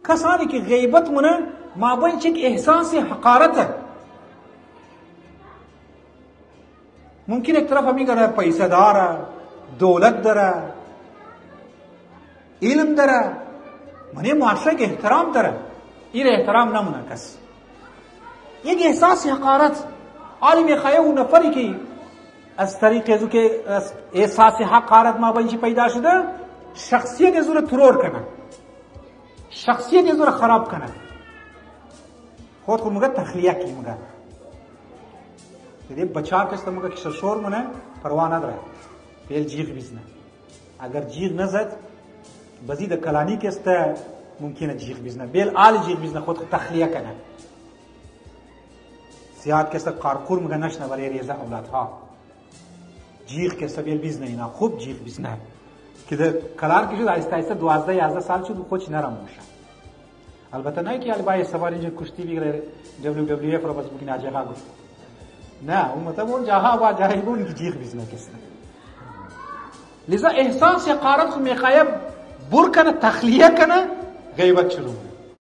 کسانی که غیبت مونه مابین چک احساس حقارت ممکن ایک طرف همی گره پیسه داره دولت داره علم داره منی معاشره که احترام داره این احترام نمونه کس یک احساس حقارت عالم خیه و نفری که از طریق ازو که احساس حقارت ما بینشی پیدا شده شخصیت ازو رو ترور کنه شخصیت ازو رو خراب کنه خود مگه تخلیه کی مگه دیدی بچار کسته مگه که شور مونه پروا نداره پیل جیغ بیزنه اگر جیغ نزد بزید کلانی کسته ممکنه جیغ بیزنه بیل آل جیغ بیزنه خود تخلیه کنه سیاد کسته قارقور مگه نشنه برای ریزه اولادها جیغ کسته بیل بیزنه اینا خوب جیغ بیزنه که کلار که شد آیسته آیسته 12-11 سال شد خودش نرم موشه البته نه که البای سوار اینجا کشتی بگیره WWF رو بس بگین آجاقا گفت نه اون مطلب اون جاها با جاهی بون که جیغ بیزنه کسته لذا احساس حقارت خو میخواه بر کنه تخلیه کنه غیبت شروع